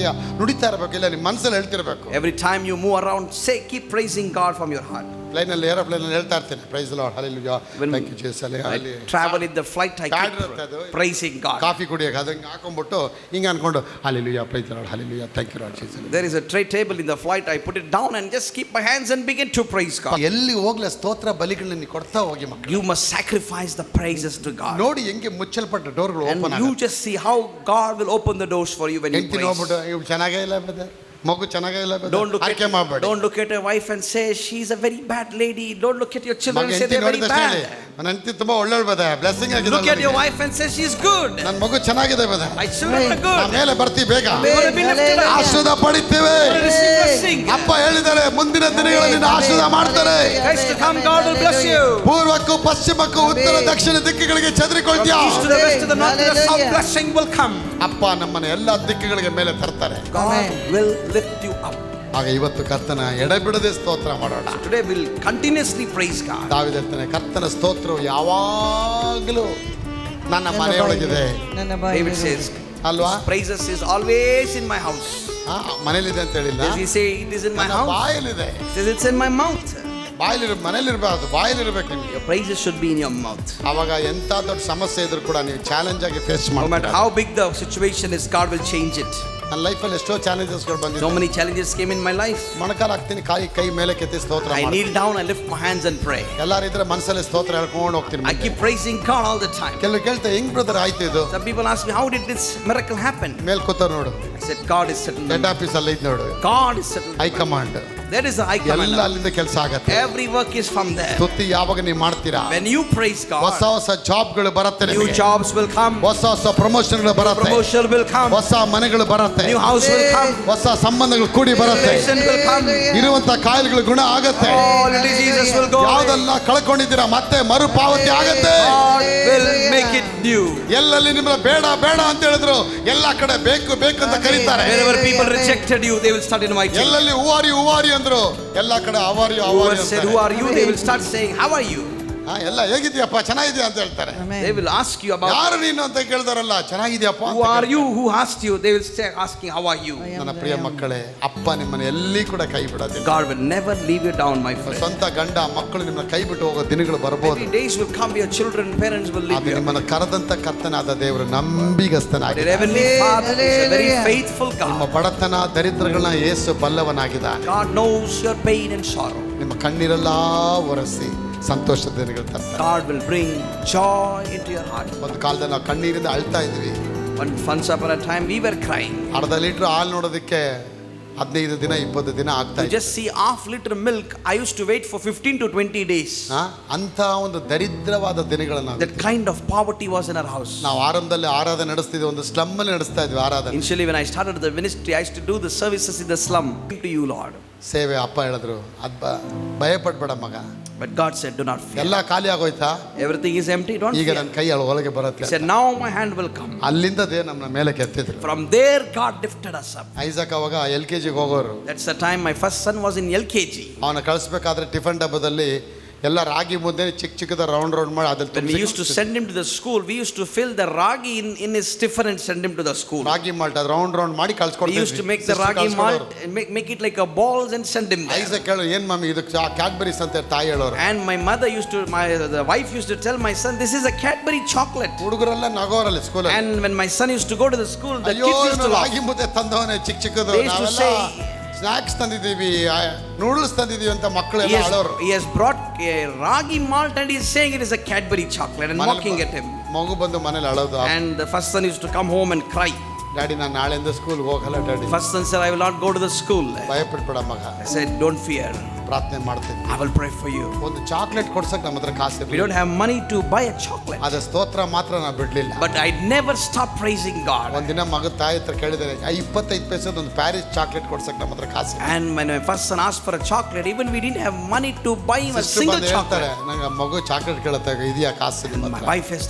ನುಡಿತಾ ಇರಬೇಕು, ಇಲ್ಲ ನಿಮ್ಮ ಮನಸ್ಸಲ್ಲಿ ಹೇಳ್ತಿರ್ಬೇಕು. Every time you move around, say, keep praising God from your heart. ಪ್ಲೇನಲ್ಲಿ ಏರೋಪ್ಲೇನಲ್ಲಿ ಹೇಳ್ತಾ ಇರ್ತೀನಿ, praise the Lord, hallelujah, thank you Jesus, I hallelujah. travel in the flight, I Bad ಇರುತ್ತೆ ಅದು. keep praising God. ಕಾಫಿ ಕುಡಿಯೋಕೆ ಅದು ಹಿಂಗೆ ಹಾಕೊಂಡ್ಬಿಟ್ಟು ಹಿಂಗೆ ಅನ್ಕೊಂಡು hallelujah, praise the Lord, hallelujah, thank you Lord Jesus. There is a tray table in the flight, I put it down and just keep my hands and begin to praise God. ಎಲ್ಲಿ ಹೋಗ್ಲಿ ಸ್ತೋತ್ರ ಬಲಿಗಳನ್ನ ನೀವು ಕೊಡ್ತಾ ಹೋಗಿ ಮಕ್ಕಳು. You must sacrifice the praises to God. ನೋಡಿ ಹೆಂಗೆ ಮುಚ್ಚಲ್ಪಟ್ಟ ಡೋರ್ಗಳು And ಓಪನ್ you ಆಗುತ್ತೆ. just see how God will open the doors for you when you ಹೆಂಡ್ತಿ praise. ನೋಡ್ಬಿಟ್ಟು ಇವ್ ಚೆನ್ನಾಗೇ ಇಲ್ಲ ಬ್ರದರ್, ಮಗು ಚೆನ್ನಾಗೇ ಇಲ್ಲ Don't look ಆಯ್ಕೆ ಮಾಡಬೇಡಿ. don't look at your wife and say she's a very bad lady. Don't look at your children and say ಹೆಂಡತಿ they're very ನೋಡಿದ ಹೇಳಿ, bad. ನನ್ನ ಹೆಂಡತಿ ತುಂಬಾ ಒಳ್ಳೆಯವಳು ಬದ, ಬ್ಲೆಸ್ಸಿಂಗ್ ಆಗಿದೆ. Look at your wife and say she's good. ನನ್ನ ಮಗು ಚೆನ್ನಾಗಿದೆ ಬದ, My children are ನಾ good. ಮೇಲೆ ಬರ್ತೀವಿ ಬೇಗ, We're going to be lifted up. ಆಶೀರ್ವಾದ ಪಡಿತೇವೆ. We're going to receive blessing. ಅಪ್ಪ ಹೇಳಿದ್ದಾರೆ ಮುಂದಿನ ದಿನಗಳಲ್ಲಿ ನಿನ್ನ ಆಶೀರ್ವಾದ ಮಾಡ್ತಾರೆ. Guys, to come, God will bless you. ಪೂರ್ವಕ್ಕೂ ಪಶ್ಚಿಮಕ್ಕೂ ಉತ್ತರ ದಕ್ಷಿಣ ದಿಕ್ಕುಗಳಿಗೆ ಚದರಿಕೊಳ್ತೀಯಾ. East to the west to the north to the south, blessing will come. ಅಪ್ಪ ನಮ್ಮನ್ನ ಎಲ್ಲ ದಿಕ್ಕುಗಳಿಗೆ ಮೇಲೆ ತರ್ತಾರೆ. God will lift you up. ಆಗ ಇವತ್ತು ಕರ್ತನ ಎಡೆಬಿಡದೆ ಸ್ತೋತ್ರ ಮಾಡೋಣ. Today we'll continuously praise God. ದಾವೀದ ಹೇಳ್ತಾನೆ, ಕರ್ತನ ಸ್ತೋತ್ರವು ಯಾವಾಗಲೂ ನನ್ನ ಮನೆಯೊಳಗಿದೆ David says, ಅಲ್ವಾ? His praises is always in my house. ಮನೇಲಿದೆ ಅಂತ ಹೇಳಿಲ್ಲ, Does he say it is in my ನನ್ನ house? ಬಾಯಲ್ಲಿದೆ. He says it's in my mouth. ಮನೇಲಿರ್ಬಾರ್ದು, ಬಾಯಲ್ಲಿರ್ಬೇಕು ನಿಮ್ಗೆ. Your praises should be in your mouth. ಅವಾಗ ಎಂತ ದೊಡ್ಡ ಸಮಸ್ಯೆ ಇದ್ರು ಕೂಡ ನೀವು ಚಾಲೆಂಜ್ ಆಗಿ ಫೇಸ್ No matter ಮಾಡ್ತೀರಾ. how big the situation is, God will change it. ನನ್ನ ಲೈಫಲ್ಲಿ ಎಷ್ಟೋ ಚಾಲೆಂಜಸ್ಗಳು So ಬಂದಿದೆ. many challenges came in my life. ಮೊಣಕಾಲು ಹಾಕ್ತೀನಿ, ಕೈ ಮೇಲೆ ಕೆತ್ತಿ ಸ್ತೋತ್ರ I ಮಾಡ್ತೀನಿ. kneel down, I lift my hands and pray. ಎಲ್ಲಾರು ಇದ್ರೆ ಮನಸ್ಸಲ್ಲಿ ಸ್ತೋತ್ರ ಹೇಳ್ಕೊಂಡು ಹೋಗ್ತೀನಿ. I keep praising God all the time. ಕೆಲವು ಕೇಳ್ತಾ ಹೆಂಗ್ ಬ್ರದರ್ ಆಯ್ತು ಇದು? Some people ask me, how did this miracle happen? ಮೇಲ್ ಕೂತ ನೋಡು, I said, God is settled. Head office ಅಲ್ಲಿ ಐತ್ ನೋಡು, God is settled. High command, That is the high ಎಲ್ಲ command. ಅಲ್ಲಿಂದ ಕೆಲಸ ಆಗತ್ತೆ. Every work is from there. ಸ್ತುತಿ ಯಾವಾಗ ನೀವು ಮಾಡ್ತೀರಾ, When you praise ಹೊಸ God, ಹೊಸ ಜಾಬ್ಗಳು ಬರುತ್ತೆ new ನಿಮಗೆ, jobs will come. ಹೊಸ ಹೊಸ ಪ್ರಮೋಷನ್ಗಳು ಬರುತ್ತೆ, Promotion will come. ಹೊಸ ಮನೆಗಳು ಬರುತ್ತೆ, New house will come. ಹೊಸ ಸಂಬಂಧಗಳು ಕೂಡಿ ಬರುತ್ತೆ, Relation will come. ಇರುವಂತ ಕಾಯಿಲೆಗಳು ಗುಣ ಆಗತ್ತೆ, All diseases will go away. ಯಾವ್ದೆಲ್ಲ ಕಳ್ಕೊಂಡಿದ್ದೀರಾ ಮತ್ತೆ ಮರುಪಾವತಿ ಆಗತ್ತೆ. God will make it new. ಎಲ್ಲಲ್ಲಿ ನಿಮ್ಮನ್ನ ಬೇಡ ಅಂತ ಹೇಳಿದ್ರು ಎಲ್ಲಾ ಕಡೆ ಬೇಕು ಅಂತ ಕರೀತಾರೆ. Wherever people rejected you, they will start inviting. ಎಲ್ಲಲ್ಲಿ ಹೂವಾರಿ ಅಂದ್ರು ಎಲ್ಲಾ ಕಡೆ ಅವಾರಿ Whoever said, who ಅಂತ. are you? They will start saying, how are you? ಎಲ್ಲ ಹೇಗಿದ್ಯಪ್ಪ, ಚೆನ್ನಾಗಿದ್ಯಾ ಅಂತ ಹೇಳ್ತಾರೆ. They will ask you about ಯಾರು ನೀನು ಅಂತ ಕೇಳ್ತಾರಲ್ಲ, ಚೆನ್ನಾಗಿದ್ಯಪ್ಪ who are you, who asked you. They will say asking how are you. ನನ್ನ ಪ್ರಿಯ ಮಕ್ಕಳೇ, ಅಪ್ಪ ನಿಮ್ಮನ್ನು ಎಲ್ಲಿ ಕೂಡ ಕೈ ಬಿಡೋದಿಲ್ಲ. God will never leave you down, my friend. ಸ್ವಂತ ಗಂಡ ಮಕ್ಕಳು ನಿಮ್ಮನ್ನ ಕೈ ಬಿಟ್ಟು ಹೋಗೋ ದಿನಗಳು ಬರ್ಬೋದು. Maybe days will come, your children, parents will leave ಅದು you. ನಿಮ್ಮನ್ನು ಕರೆದಂತ ಕರ್ತನಾದ ದೇವರು ನಂಬಿಗಸ್ತನಾಗಿ, Your heavenly Father is a very faithful ನಿಮ್ಮ God. ಬಡತನ ದರಿದ್ರಗಳನ್ನ ಯೇಸು ಬಲ್ಲವನಾಗಿದ್ದಾನೆ. God knows your pain and sorrow. ನಿಮ್ಮ ಕಣ್ಣೀರೆಲ್ಲ ಒರೆಸಿ ಸಂತೋಷದ ದಿನಗಳು ತರ್ತಾರೆ. God will bring joy into your heart. ಒಂದು ಕಾಲದಲ್ಲಿ ನಾವು ಕಣ್ಣೀರಿಂದ ಅಳ್ತಾ ಇದ್ವಿ. Once upon a time we were crying. ಅರ್ಧ ಲೀಟರ್ ಹಾಲು ನೋಡೋದಕ್ಕೆ 15 ದಿನ 20 ದಿನ ಆಗ್ತಾ To ಇತ್ತು. just see half liter milk, I used to wait for 15 to 20 days. ಅಂತ ಒಂದು ದರಿದ್ರವಾದ ದಿನಗಳನ್ನ That kind of poverty was in our house. ನಾವು ಆರಂಭದಲ್ಲಿ ಆರಾಧನೆ ನಡೆಸ್ತಿದ್ವಿ, ಒಂದು ಸ್ಲಮ್ ಅಲ್ಲಿ ನಡೆಸ್ತಾ ಇದ್ವಿ ಆರಾಧನೆ. Initially when I started the ministry, I used to do the services in the slum. To you, Lord. ಸೇವೆ ಅಪ್ಪ ಹೇಳಿದ್ರು, ಭಯ ಪಡ್ಬೇಡ ಮಗ, But God said, do not fear. ಎಲ್ಲ ಖಾಲಿ ಆಗೋಯ್ತಾ, Everything is empty, don't ಈಗ fear. ನನ್ನ ಕೈ ಒಳಗೆ ಬರುತ್ತೆ. He said, now my hand will come. ಅಲ್ಲಿಂದ ನಮ್ಮ ಮೇಲೆ ಕೆತ್ತಿದ್ರು. From there God lifted us up. Isaac ಅವಾಗ LKG ಹೋಗೋರು. That's the time my first son was in LKG. ಅವನ ಕಳಿಸ್ಬೇಕಾದ್ರೆ ಟಿಫನ್ ಡಬ್ಬದಲ್ಲಿ ಎಲ್ಲ ರಾಗಿ ಮುದ್ದೆ ಚಿಕ್ಕದ ರೌಂಡ್ ಮಾಡಿ ಅದ್ರಲ್ಲಿ When we used to send him to the school, we used to fill the ragi in his tiffin and send him to the school. Ragi malt ಅದು round ಮಾಡಿ We ಕಳ್ಸ್ಕೊಡ್ತೀವಿ. used to make the ragi malt and make it like a balls and send him there. Isaac ಹೇಳು, ಏನ್ mummy ಇದು Cadbury's ಅಂತ ತಾಯಿ ಹೇಳೋರು. And my mother used to, the wife used to tell my son, this is a Cadbury chocolate. ಹುಡುಗರೆಲ್ಲ ನಗೋರಲ್ಲಿ school. And when my son used to go to the school, the ಅಯ್ಯೋ kids used to laugh. ರಾಗಿ ಮುದ್ದೆ ತಂದವನೇ ಚಿಕ್ಕದು, They used to ನಾವೆಲ್ಲ say, snacks ತಂದಿದ್ದೀವಿ, noodles ತಂದಿದ್ದೀವಿ ಅಂತ ಮಕ್ಕಳೆಲ್ಲ ಅಳೋರು. He has brought a ragi malt and he is saying it is a Cadbury chocolate and mocking at him. ಮಗು ಬಂದು ಮನೇಲಿ ಅಳೋದು. And the first son used to come home and cry. Daddy ನಾನು ನಾಳೆಯಿಂದ school ಹೋಗಲ್ಲ daddy. First son said, I will not go to the school. ಭಯ ಪಡ್ಬೇಡ ಮಗ, I said, don't fear. ಪ್ರಾರ್ಥನೆ ಮಾಡ್ತೀನಿ. I will pray for you. ಒಂದು chocolate ಕೊಡ್ಸಕ್ ನಮ್ಮ ಹತ್ರ ಕಾಸು We ಇರಲಿಲ್ಲ. don't have money to buy a chocolate. ಅದ ಸ್ತೋತ್ರ ಮಾತ್ರ ನಾವು ಬಿಡ್ಲಿಲ್ಲ. But I never stopped praising God. ಒಂದಿನ ಮಗ ತಾಯಿ ಹತ್ರ ಕೇಳಿದರೆ 25 ಪೈಸದ ಒಂದು ಪ್ಯಾರಿಸ್ ಚಾಕ್ಲೇಟ್ ಕೊಡ್ಸಕ್ ನಮ್ಮ ಹತ್ರ ಕಾಸು. And when my first son asked for a chocolate, even we didn't have money to buy him a single chocolate. ನಂಗೆ ಮಗು ಚಾಕ್ಲೇಟ್ ಕೇಳುತ್ತೆ, ಇದೆಯಾ ಕಾಸು ನಿಮ್ಮ My ಹತ್ರ? wife has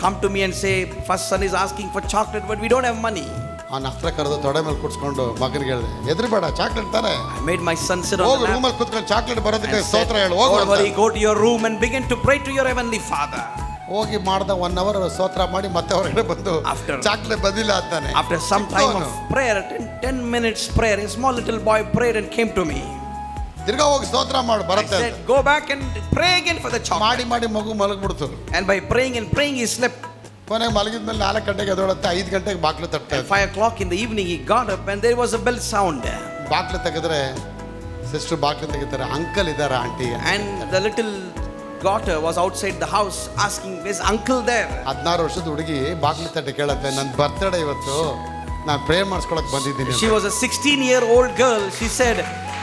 come to me and say, first son is asking for chocolate, but we don't have money. ಅವನ ಹತ್ರ ಕರೆದು ತೊಡೆ ಮೇಲೆ ಕೂಡ್ಸ್ಕೊಂಡು ಮಗನಿಗೆ ಹೇಳಿದೆ, ಎದ್ರಬೇಡ ಚಾಕ್ಲೇಟ್ ತಾನೆ, I made my son sit on ಹೋಗು the lap ರೂಮಲ್ಲಿ ಕೂತ್ಕೊಂಡು ಚಾಕ್ಲೇಟ್ ಬರೋದಕ್ಕೆ and ಸ್ತೋತ್ರ said, ಹೇಳು, ಹೋಗು don't worry, ಅಂತ. go to your room and begin to pray to your heavenly Father. ಹೋಗಿ ಮಾಡ್ದ 1 hour ಸ್ತೋತ್ರ ಮಾಡಿ ಮತ್ತೆ ಹೊರಗಡೆ ಬಂದು After- ಚಾಕ್ಲೇಟ್ ಬಂದಿಲ್ಲ ಅಂತಾನೆ. After some time of prayer, 10 minutes prayer, a small little boy prayed and came to me. ತಿರ್ಗಾ ಹೋಗಿ ಸ್ತೋತ್ರ ಮಾಡು I ಬರುತ್ತೆ said, ಅಂತ. go back and pray again for the chocolate. ಮಾಡಿ ಮಾಡಿ ಮಗು ಮಲಗ್ಬಿಡ್ತು. And by praying and praying, he slept. ಕೊನೆಗೆ ಮಲಗಿದ್ಮೇಲೆ 4 ಗಂಟೆಗೆ ಎದ್ದೊಳುತ್ತೆ, 5 ಗಂಟೆಗೆ ಬಾಗ್ಲು ತಟ್ತಾ At 5 o'clock in the evening, he got up and there was a bell sound. ಬಾಗ್ಲು ತೆಗೆದ್ರೆ ಸಿಸ್ಟರ್ ಬಾಗ್ಲು ತೆಗಿತಾರೆ, ಅಂಕಲ್ ಇದಾರ aunty. And the little daughter was outside the house asking, is uncle there? 16 ವರ್ಷದ ಹುಡುಗಿ ಬಾಗ್ಲು ತಟ್ಟೆ ಕೇಳತ್ತೆ, ನನ್ನ ಬರ್ತ್ಡೇ ಇವತ್ತು, ನಾನು ಪ್ರೇ ಮಾಡಿಸ್ಕೊಳಕ್ ಬಂದಿದ್ದೀನಿ. She was a 16-year-old girl. She said,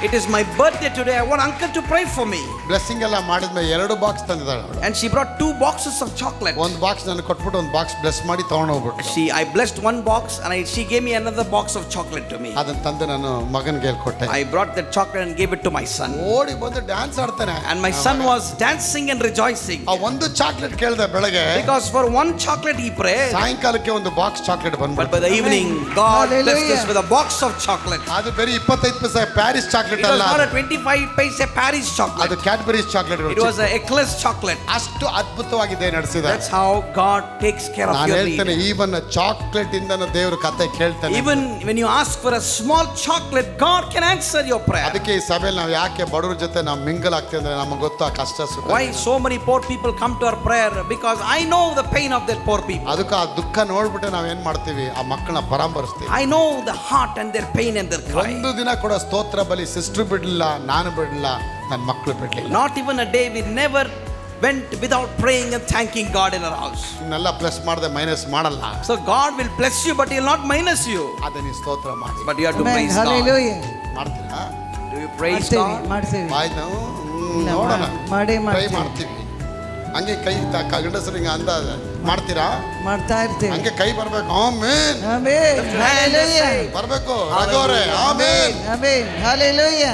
it is my birthday today. I want uncle to pray for me. Blessing ಎಲ್ಲ ಮಾಡಿದ್ಮೇಲೆ 2 ಬಾಕ್ಸ್ ತಂದಿದ್ದಾಳೆ ಅವಳು. And she brought 2 boxes of chocolate. ಒಂದು ಬಾಕ್ಸ್ ನನಗೆ ಕೊಟ್ಬಿಟ್ಟು ಒಂದು ಬಾಕ್ಸ್ ಬ್ಲೆಸ್ ಮಾಡಿ ತಗೊಂಡು ಹೋಗ್ಬಿಟ್ಟು. I blessed 1 box and she gave me another box of chocolate to me. ಅದನ್ನ ತಂದು ನಾನು ಮಗನಿಗೆ ಕೊಟ್ಟೆ. I brought that chocolate and gave it to my son. ಓಡಿ ಬಂದು ಡ್ಯಾನ್ಸ್ ಆಡ್ತಾನೆ. And my son was dancing and rejoicing. ಆ ಒಂದು ಚಾಕ್ಲೇಟ್ ಕೇಳ್ದೆ ಬೆಳಗ್ಗೆ, Because for 1 chocolate he prayed. ಸಾಯಂಕಾಲಕ್ಕೆ ಒಂದು ಬಾಕ್ಸ್ ಚಾಕ್ಲೇಟ್ But ಬಂದ್ಬಿಟ್ಟು. by the evening, God blessed us with a box of chocolate. ಅದು ಬರೀ 25 ಪೈಸೆ ಪ್ಯಾರಿಸ್ It ಚಾಕ್ಲೇಟ್ was ಅಲ್ಲ, not a 25 paise Paris ಅದು chocolate. Cadbury's chocolate. It was a Eclairs chocolate. ಅಷ್ಟು ಅದ್ಭುತವಾಗಿದೆ ನಡೆಸಿದ. That's how God takes care of ನಾನು your ಹೇಳ್ತೇನೆ, need. Even chocolate ಇಂದನೂ ದೇವರು ಕತೆ ಕೇಳ್ತಾನೆ. Even when you ask for a small chocolate, God can answer your prayer. ಅದಕ್ಕೆ ಈ ಸಭೆಯಲ್ಲಿ ನಾವು ಯಾಕೆ ಬಡವ್ರ ಜೊತೆ ನಾವು ಮಿಂಗಲ್ ಆಗ್ತೀವಿ ಅಂದ್ರೆ ನಮಗೆ ಗೊತ್ತು ಆ ಕಷ್ಟ ಸುಖ. Why so many poor people come to our prayer? Because I know the pain of that poor people. ಅದಕ್ಕೆ ಆ ದುಃಖ ನೋಡ್ಬಿಟ್ಟು ನಾವ್ ಏನ್ ಮಾಡ್ತೀವಿ, ಆ ಮಕ್ಕಳನ್ನ ಪರಾಮರಿಸ್ತೀವಿ. I know the heart and their pain and their cry. ಒಂದು ದಿನ ಕೂಡ ಸ್ತೋತ್ರ ಬಲಿ ಸಿಸ್ಟರ್ ಬಿಡ್ಲಿಲ್ಲ, ನಾನು ಬಿಡ್ಲಿಲ್ಲ, ನನ್ನ ಮಕ್ಕಳು ಬಿಡ್ಲಿಲ್ಲ. Not even a day we never went without praying and thanking God in our house. ಇನ್ನೆಲ್ಲ ಪ್ಲಸ್ ಮಾಡದೆ ಮೈನಸ್ ಮಾಡಲ್ಲ. So God will bless you, but He will not minus you. ಅದೇ ನೀವು ಸ್ತೋತ್ರ ಮಾಡಿ. But you have to Amen. praise God. Hallelujah. ಮಾಡ್ತೀರಾ? Do you praise God? ಮಾಡ್ತೀವಿ. ಆಯ್ತು, ನಾವು ಇಲ್ಲ, ನೋಡೋಣ, ಮಾಡೇ ಟ್ರೈ ಮಾಡ್ತೀವಿ. ಮಾಡ್ತೀವಿ. ಹಂಗೆ ಕೈ ಗಂಡಸರಿಗೆ ಅಂದ ಮಾಡ್ತೀರಾ? ಮಾಡ್ತಾ ಇರ್ತೀವಿ. ಹಂಗೆ ಕೈ ಬರ್ಬೇಕು. Amen amen. ಹalleluya. ಬರ್ಬೇಕು. ರಘುವರೇ ಆಮೆನ್. ಆಮೆನ್. ಹalleluya.